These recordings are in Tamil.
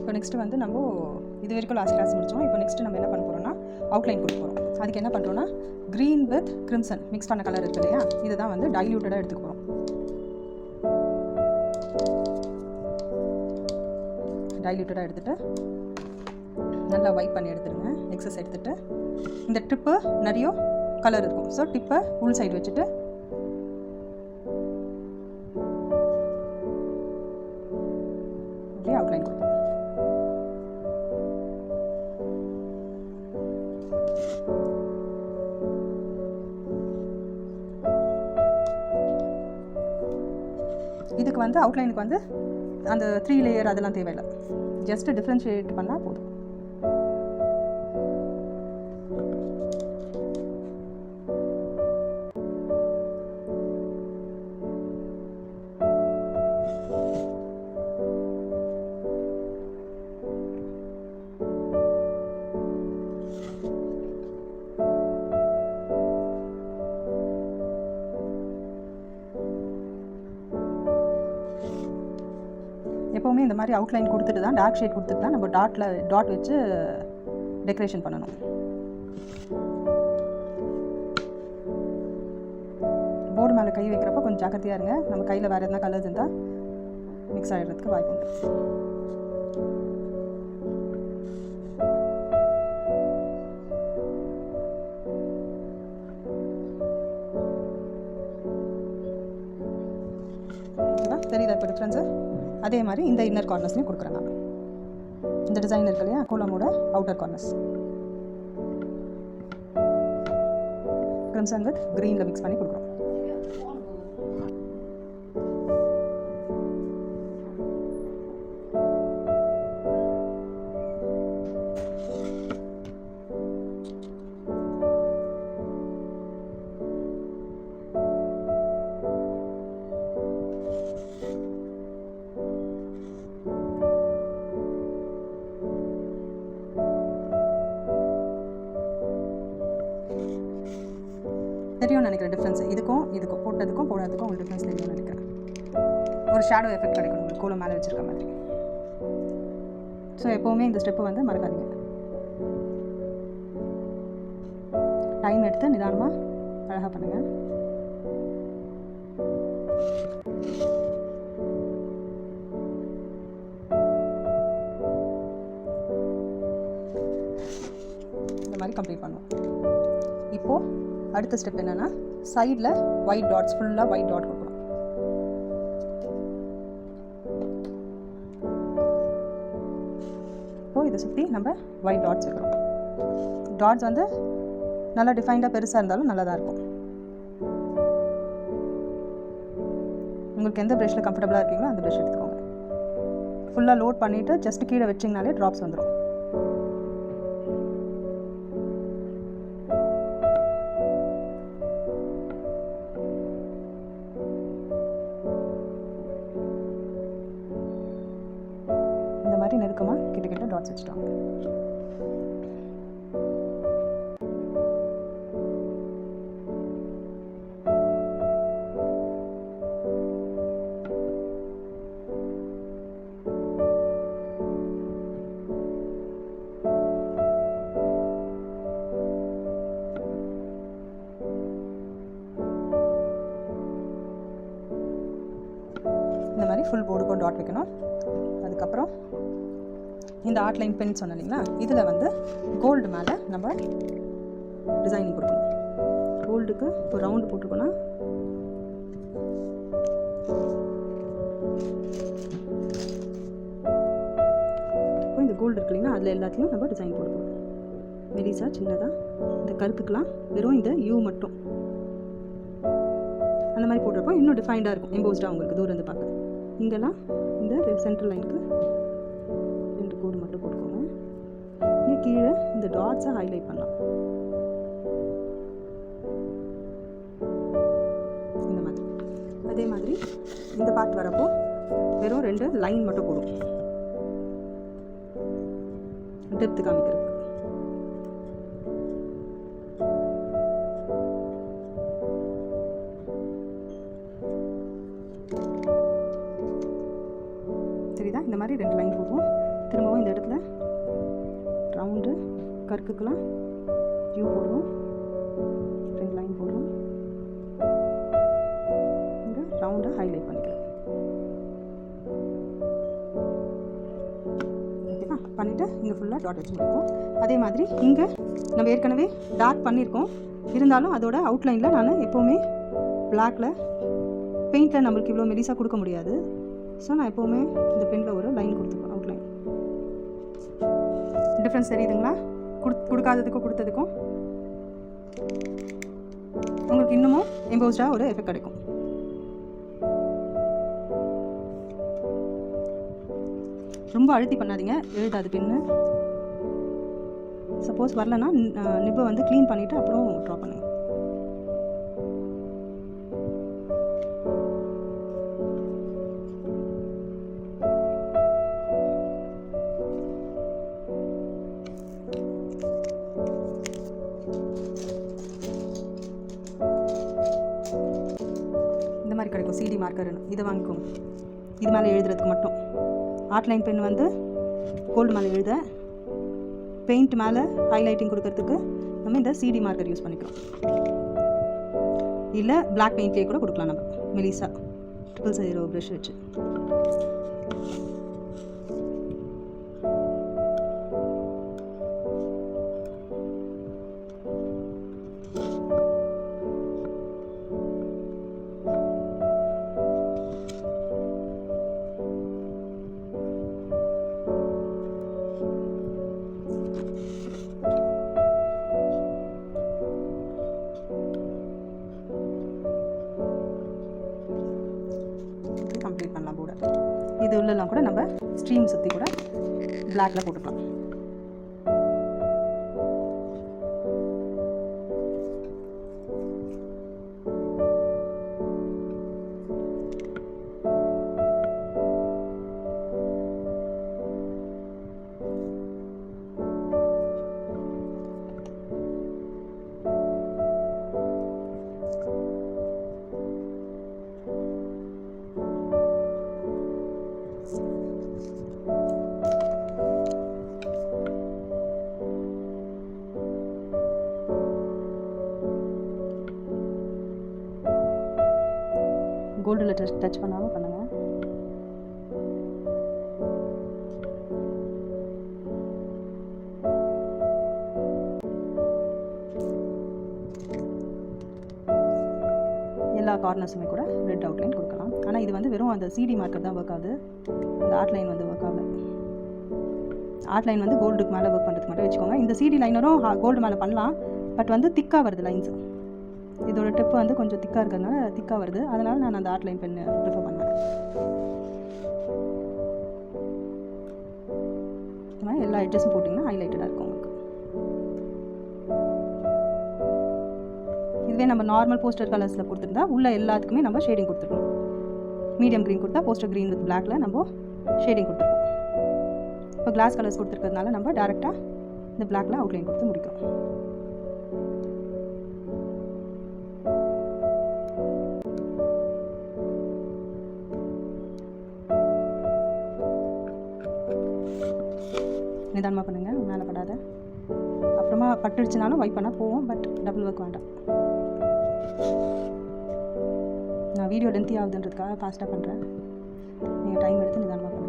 இப்போ நெக்ஸ்ட்டு வந்து நம்ம இது வரைக்கும் லாஸ்ட் கிளாஸ் முடித்தோம். இப்போ நெக்ஸ்ட்டு நம்ம என்ன பண்ண போகிறோம்னா அவுட்லைன் கொடுக்க போகிறோம். அதுக்கு என்ன பண்ணுறோன்னா க்ரீன் வித் கிரிம்சன் மிக்ஸ் பண்ண கலர் இருக்குது இல்லையா, இதை தான் வந்து டைல்யூட்டடாக எடுத்துக்க போகிறோம். டைல்யூட்டடாக எடுத்துகிட்டு நல்லா வைப் பண்ணி எடுத்துடுங்க. எக்ஸஸ் எடுத்துகிட்டு இந்த டிப்பு நிறைய கலர் இருக்கும். ஸோ டிப்பை உள் சைடு வச்சுட்டு அப்படியே அவுட்லைன் கொடுப்போம். இதுக்கு வந்து அவுட்லைனுக்கு வந்து அந்த 3 லேயர் அதெல்லாம் தேவையில்லை. ஜஸ்ட் டிஃப்ரென்ஷியேட் பண்ணால் போதும். எப்போவுமே இந்த மாதிரி அவுட்லைன் கொடுத்துட்டு தான், டார்க் ஷேட் கொடுத்துட்டு தான் நம்ம டாட் வச்சு டெக்கரேஷன் பண்ணணும். போர்டு மேலே கை வைக்கிறப்ப கொஞ்சம் ஜாக்கிரதையாக இருங்க. நம்ம கையில் வேறு எதனா கலர்ஸ் இருந்தால் மிக்ஸ் ஆகிடுறதுக்கு வாய்ப்பு உண்டு. தெரியுதா இப்போ டிஃப்ரென்ஸு? அதே மாதிரி இந்த இன்னர் கார்னர்ஸ்லையும் கொடுக்குறேன் நான். இந்த டிசைன் இருக்கு இல்லையா, கோலமோட அவுட்டர் கார்னர்ஸ் கிரிம்சன் வித் க்ரீனில் மிக்ஸ் பண்ணி கொடுக்குறோம். தெரியும் நினைக்கிறேன் டிஃப்ரென்ஸ். இதுக்கும் போட்டதுக்கும் போடாததுக்கும் ஒரு டிஃப்ரென்ஸ் தெரியும்னு நினைக்கிறேன். ஒரு ஷேடோ எஃபெக்ட் கிடைக்கும் உங்களுக்கு கோலம் மேலே வச்சுருக்க மாதிரி. ஸோ எப்போவுமே இந்த ஸ்டெப்பு வந்து மறக்காதீங்க. டைம் எடுத்து நிதானமாக அழகாக பண்ணுங்கள். இந்த மாதிரி கம்ப்ளீட் பண்ணுவோம். இப்போது அடுத்த ஸ்டெப் என்னென்னா சைடில் ஒயிட் டாட்ஸ், ஃபுல்லாக ஒயிட் டாட் கொடுக்கணும். இப்போது இதை சுற்றி நம்ம ஒயிட் டாட்ஸ் வைக்கிறோம். டாட்ஸ் வந்து நல்லா டிஃபைன்டாக பெருசாக இருந்தாலும் நல்லா தான் இருக்கும். உங்களுக்கு எந்த ப்ரஷில் கம்ஃபர்டபுளாக இருக்கீங்களோ அந்த ப்ரஷ் எடுத்துக்கோங்க. ஃபுல்லாக லோட் பண்ணிவிட்டு ஜஸ்ட் கீழே வச்சிங்கனாலே ட்ராப்ஸ் வந்துடும். நெருக்கமாக கிட்ட டாட்ஸ் வச்சுட்டாங்க. இந்த மாதிரி ஃபுல் போர்டுக்கும் டாட் வைக்கணும். அதுக்கப்புறம் இந்த ஆர்ட்லைன் பென் சொன்னேன் இல்லைங்களா, இதில் வந்து கோல்டு மேலே நம்ம டிசைனிங் கொடுக்கணும். கோல்டுக்கு இப்போ ரவுண்டு போட்டிருக்கோன்னா இப்போ இந்த கோல்டு இருக்கு இல்லைங்களா, அதில் எல்லாத்தையும் நம்ம டிசைன் போடுவோம். மெலிசா சின்னதாக இந்த கருத்துக்கெலாம் வெறும் இந்த யூ மட்டும் அந்த மாதிரி போட்டிருப்போம். இன்னும் டிஃபைண்டாக இருக்கும், எம்போஸ்டாக உங்களுக்கு தூரம் இருந்து பார்க்க. இங்கெல்லாம் இந்த சென்ட்ரல் லைனுக்கு 2 கோடு மட்டும் போட்டுக்கோங்க. இங்கே கீழே இந்த டாட்ஸை ஹைலைட் பண்ணலாம். இந்த மாதிரி அதே மாதிரி இந்த பார்ட் வரப்போ வெறும் 2 லைன் மட்டும் போடும், டெப்த் காமிக்கிறது. தெரியுதா? இந்த மாதிரி 2 லைன் போடுவோம். திரும்பவும் இந்த இடத்துல ரவுண்டு கர்க்குக்கெலாம் வியூ போடுறோம், 2 லைன் போடுறோம், இங்கே ரவுண்டை ஹைலைட் பண்ணிக்கலாம். ஓகேவா? பண்ணிவிட்டு இங்கே ஃபுல்லாக டாட் வச்சு முடிப்போம். அதே மாதிரி இங்கே நம்ம ஏற்கனவே டார்க் பண்ணியிருக்கோம், இருந்தாலும் அதோட அவுட்லைனில் நான் எப்போவுமே பிளாக்கில் பெயிண்டில் நம்மளுக்கு இவ்வளோ மெலிசாக கொடுக்க முடியாது. ஸோ நான் எப்போவுமே இந்த பெனில் ஒரு லைன் கொடுத்துருக்கேன் அவுட்லைன். டிஃப்ரென்ஸ் தெரியுதுங்களா? கொடுக்காததுக்கும் கொடுத்ததுக்கும் உங்களுக்கு இன்னமும் எம்போஸ்டாக ஒரு எஃபெக்ட் கிடைக்கும். ரொம்ப அழுத்தி பண்ணாதீங்க, எழுதாது பென்னு. சப்போஸ் வரலன்னா நிப்பை வந்து க்ளீன் பண்ணிவிட்டு அப்புறம் ட்ரா பண்ணுங்கள். இந்த மாதிரி கிடைக்கும் சிடி மார்க்கர்னு, இதை வாங்கிக்கோங்க. இது மேலே எழுதுறதுக்கு மட்டும். ஆர்ட்லைன் பென் வந்து கோல்டு மேலே எழுத, பெயிண்ட் மேலே ஹைலைட்டிங் கொடுக்கறதுக்கு நம்ம இந்த சிடி மார்க்கர் யூஸ் பண்ணிக்கிறோம். இல்லை பிளாக் பெயிண்ட்லேயே கூட கொடுக்கலாம் நம்ம மெலிசா 000 ப்ரஷ் வச்சு. கம்ப்ளீட் பண்ணலாம் போர்டை. இது உள்ளெல்லாம் கூட நம்ம ஸ்ட்ரீம் சுற்றி கூட பிளாக்ல போட்டுக்கலாம். கோல்டில் டச் பண்ணாமல் பண்ணுங்கள். எல்லா கார்னர்ஸுமே கூட ரெட் அவுட்லைன் கொடுக்கலாம். ஆனால் இது வந்து வெறும் அந்த சிடி மார்க்கர் தான் ஒர்க் ஆகுது, அந்த ஆர்ட்லைன் வந்து ஒர்க் ஆகல. ஆர்ட்லைன் வந்து கோல்டுக்கு மேலே ஒர்க் பண்ணுறதுக்கு மட்டும் வச்சுக்கோங்க. இந்த சிடி லைனரும் கோல்டு மேலே பண்ணலாம், பட் வந்து திக்காக வருது லைன்ஸு. இதோட டிப்பு வந்து கொஞ்சம் திக்காக இருக்கிறதுனால திக்காக வருது, அதனால் நான் அந்த ஆர்ட்லைன் பென் ப்ரிஃபர் பண்ணுவேன். இந்த மாதிரி எல்லா எட்ஜஸும் போட்டிங்கன்னா ஹைலைட்டடாக இருக்கும் உங்களுக்கு. இதுவே நம்ம நார்மல் போஸ்டர் கலர்ஸில் கொடுத்துருந்தா உள்ள எல்லாத்துக்குமே நம்ம ஷேடிங் கொடுத்துருக்கோம். மீடியம் க்ரீன் கொடுத்தா போஸ்டர் க்ரீன் வித் பிளாக்ல நம்ம ஷேடிங் கொடுத்துருக்கோம். இப்போ கிளாஸ் கலர்ஸ் கொடுத்துருக்கிறதுனால நம்ம டேரெக்டாக இந்த பிளாக்ல அவுட்லைன் கொடுத்து முடிக்கிறோம். நிதானமாக பண்ணுங்கள், மேலே படாத. அப்புறமா பட்டுடுச்சுனாலும் வைப் பண்ணால் போவோம், பட் டபுள் ஒர்க் வேண்டாம். நான் வீடியோ லென்த்தி ஆகுதுன்றதுக்காக ஃபாஸ்ட்டாக பண்ணுறேன், நீங்கள் டைம் எடுத்து நிதானமாக பண்ணுங்கள்.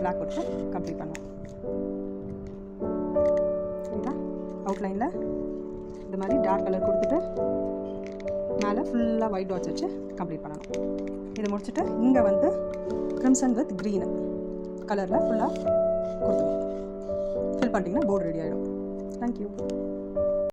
பிளாக் கொடுத்து கம்ப்ளீட் பண்ணுவோம். சரிங்களா? அவுட்லைனில் இந்த மாதிரி டார்க் கலர் கொடுத்துட்டு மேலே ஃபுல்லாக ஒயிட் டாட்ஸ் வச்சு கம்ப்ளீட் பண்ணணும். இதை முடிச்சுட்டு இங்கே வந்து க்ரிம்சன் வித் க்ரீனு கலரில் ஃபுல்லாக கொடுத்துருவோம். ஃபில் பண்ணிட்டீங்கன்னா போர்டு ரெடி ஆகிடும். தேங்க்யூ.